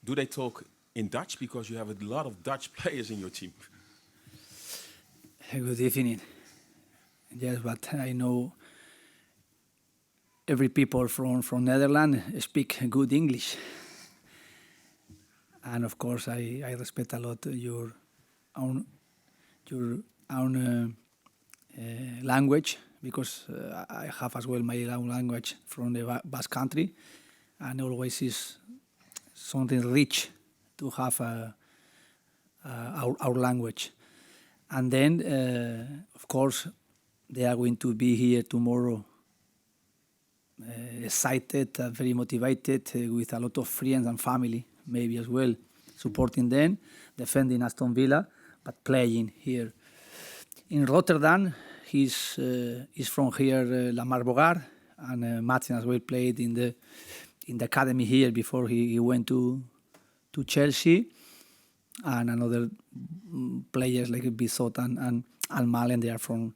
Do they talk in Dutch? Because you have a lot of Dutch players in your team. Good evening. Yes, but I know every people from Netherlands speak good English. And of course, I respect a lot your own language, because I have as well my own language from the Basque country, and always is something rich to have our language. And then, of course, they are going to be here tomorrow, excited, very motivated, with a lot of friends and family, maybe as well, supporting them, defending Aston Villa, but playing here. In Rotterdam, he's from here, Lamar Bogar, and Martin as well played in the academy here before he went to Chelsea, and another players like Bissot and Malen, they are from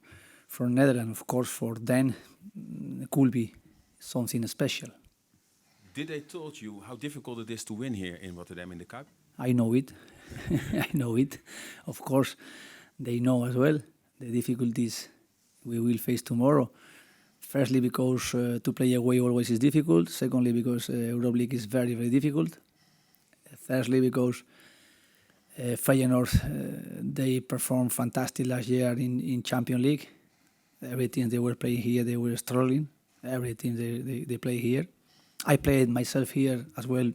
Netherlands. Of course, for them, it could be something special. Did they told you how difficult it is to win here in Rotterdam in the Kuip? I know it. I know it. Of course, they know as well the difficulties we will face tomorrow. Firstly, because to play away always is difficult. Secondly, because Europa League is very, very difficult. Thirdly, because Feyenoord, they performed fantastic last year in Champions League. Every team they were playing here, they were struggling. Every team they play here. I played myself here as well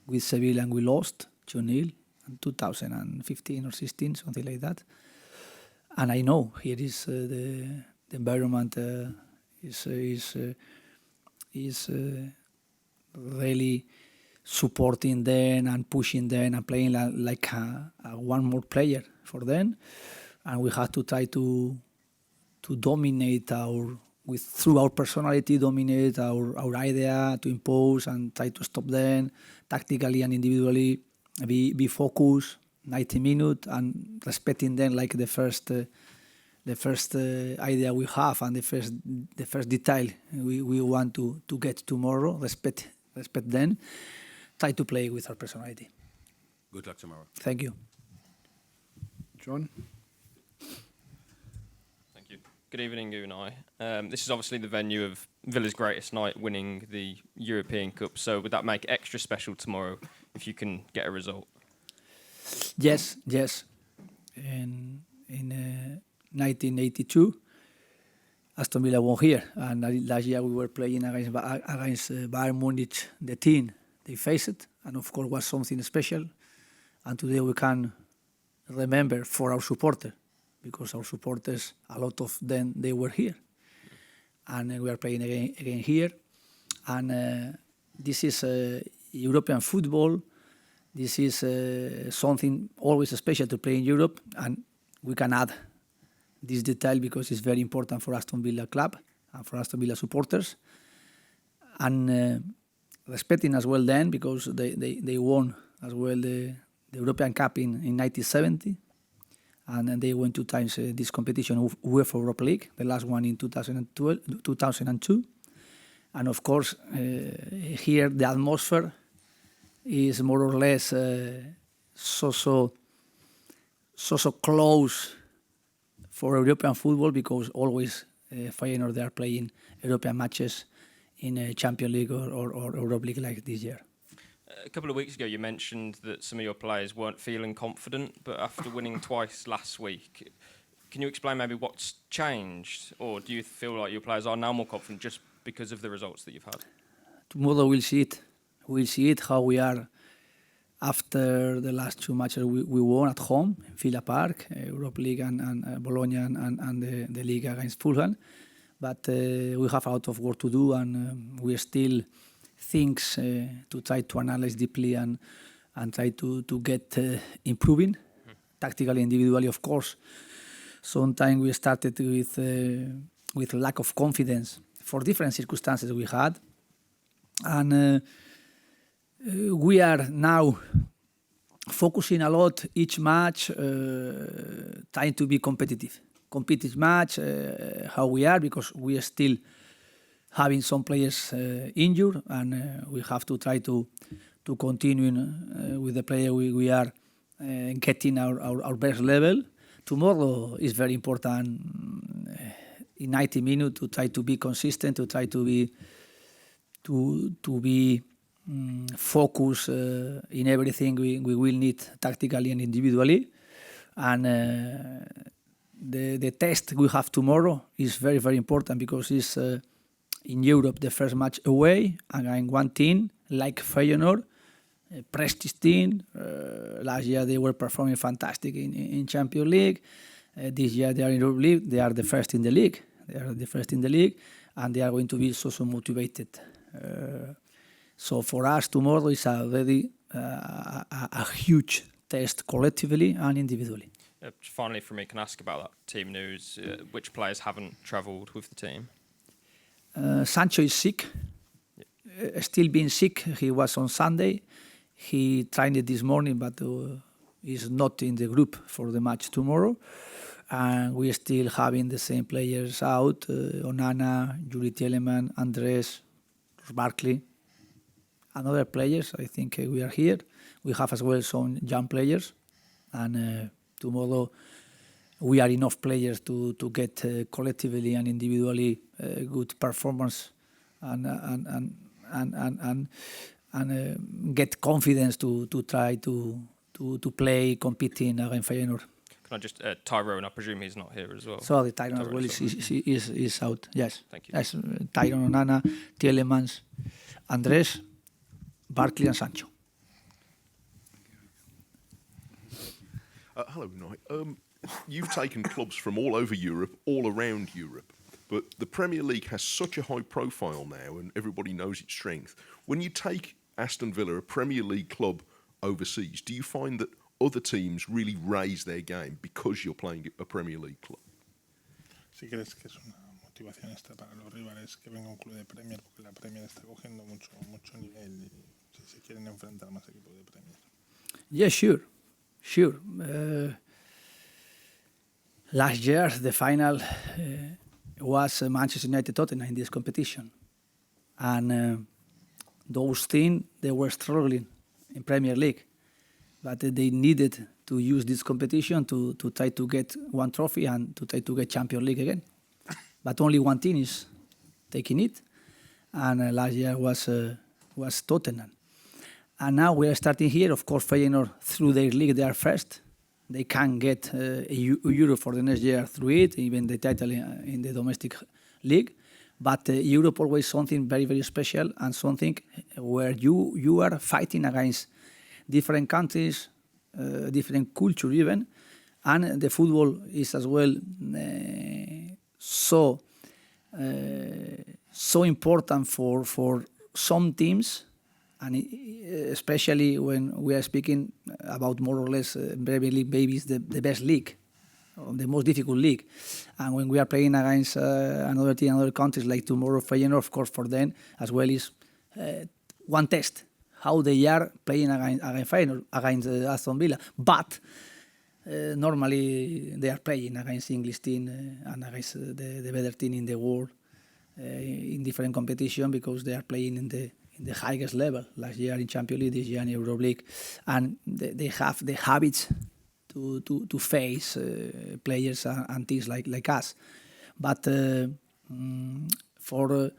with Sevilla, and we lost 2-0 in 2015 or 16, something like that. And I know here is the environment is really supporting them and pushing them and playing like a one more player for them. And we have to try to dominate through our personality, dominate our idea, to impose and try to stop them tactically and individually. Be focused 90 minutes and respecting them like the first idea we have and the first detail we want to get tomorrow. Respect them. Try to play with our personality. Good luck tomorrow. Thank you. John? Thank you. Good evening, Unai. This is obviously the venue of Villa's greatest night, winning the European Cup. So would that make it extra special tomorrow if you can get a result? Yes. In 1982, Aston Villa won here, and last year we were playing against Bayern Munich, the team they faced it, and of course was something special. And today we can remember for our supporters, because our supporters, a lot of them, they were here, and we are playing again here. And this is European football. This is something always special to play in Europe, and we can add this detail because it's very important for Aston Villa club and for Aston Villa supporters. And respecting as well then, because they won as well the European Cup in 1970, and they won 2 times this competition, UEFA Europa League, the last one in 2002. And of course, here the atmosphere is more or less so close for European football, because always Feyenoord, they are playing European matches in a Champions League or Europa League like this year. A couple of weeks ago, you mentioned that some of your players weren't feeling confident, but after winning twice last week, can you explain maybe what's changed? Or do you feel like your players are now more confident just because of the results that you've had? Tomorrow we'll see it. We'll see it, how we are after the last 2 matches we won at home in Villa Park, Europa League and Bologna and the league against Fulham. But we have a lot of work to do, and we still things to try to analyze deeply and try to get improving tactically, individually, of course. Sometimes we started with lack of confidence for different circumstances we had, and we are now focusing a lot each match, trying to be competitive match, how we are, because we are still having some players injured, and we have to try to to continue with the player we are getting our best level. Tomorrow is very important in 90 minutes to try to be consistent, to try to be focused in everything we will need tactically and individually. And the test we have tomorrow is very, very important because it's in Europe the first match away against one team like Feyenoord, a prestige team. Last year they were performing fantastic in Champions League. This year they are in Europa League. They are the first in the league. And they are going to be so motivated. So for us tomorrow is a very a huge test collectively and individually. Finally, for me, can I ask about that team news? Which players haven't travelled with the team? Sancho is sick. Still being sick. He was on Sunday. He trained it this morning, but is not in the group for the match tomorrow. And we are still having the same players out: Onana, Yuri Tielemans, Andres, Barkley, and other players. I think we are here. We have as well some young players, and tomorrow we are enough players to get collectively and individually good performance and get confidence to try to play competing against Feyenoord. Can I just Tyrone? I presume he's not here as well. So the Tyrone as well is out. Yes. Thank you. Yes, Tyrone, Onana, Tielemans, Andres, Barkley, and Sancho. Hello, Unai. You've taken clubs from all over Europe, all around Europe, but the Premier League has such a high profile now and everybody knows its strength. When you take Aston Villa, a Premier League club, overseas, do you find that other teams really raise their game because you're playing a Premier League club? ¿Sí crees que es una motivación esta para los rivales que venga un club de Premier? Porque la Premier está cogiendo mucho nivel y si se quieren enfrentar más equipos de Premier. Yeah, sure. Last year, the final was Manchester United-Tottenham in this competition. And those teams, they were struggling in Premier League. But they needed to use this competition to try to get one trophy and to try to get Champions League again. But only one team is taking it. And last year was Tottenham. And now we are starting here. Of course, Feyenoord, through their league, they are first. They can get a Euro for the next year through it, even the title in the domestic league. But Europe always something very, very special and something where you are fighting against different countries, different culture even. And the football is as well so important for some teams, and especially when we are speaking about more or less Premier League, maybe it's the best league, or the most difficult league. And when we are playing against another team, other countries like tomorrow, Feyenoord, of course, for them as well is one test, how they are playing against Feyenoord, against Aston Villa. But normally they are playing against English team and against the better team in the world in different competition because they are playing in the highest level. Last year in Champions League, this year in Europa League, and they have the habits to face players and teams like us. But for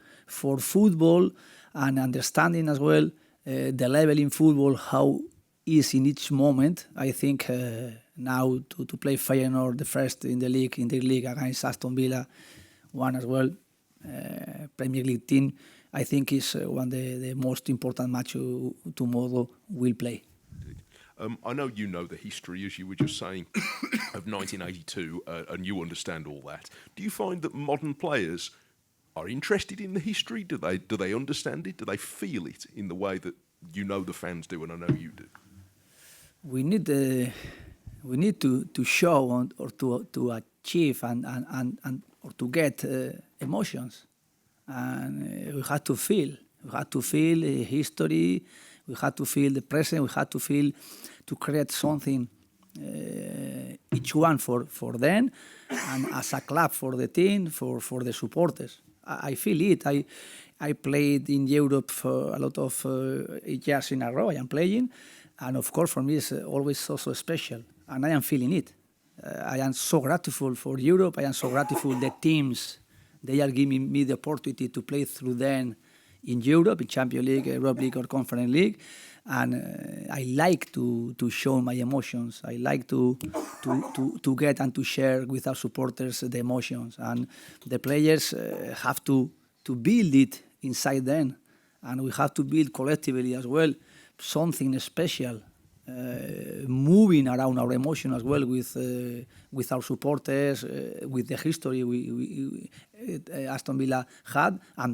football and understanding as well the level in football, how is in each moment, I think now to play Feyenoord, the first in the league against Aston Villa, one as well, Premier League team, I think is one of the most important match tomorrow will play. I know you know the history, as you were just saying, of 1982, and you understand all that. Do you find that modern players are interested in the history? Do they understand it? Do they feel it in the way that you know the fans do, and I know you do? We need to show or to achieve and or to get emotions, and we had to feel. We had to feel history. We had to feel the present. We had to feel to create something, each one for them, and as a club for the team, for the supporters. I feel it. I played in Europe for a lot of years in a row. I am playing, and of course for me it's always so special, and I am feeling it. I am so grateful for Europe. I am so grateful the teams, they are giving me the opportunity to play through them in Europe, in Champions League, Europa League or Conference League. And I like to show my emotions. I like to get and to share with our supporters the emotions. And the players have to build it inside them. And we have to build collectively as well something special, moving around our emotion as well with our supporters, with the history we Aston Villa had, and the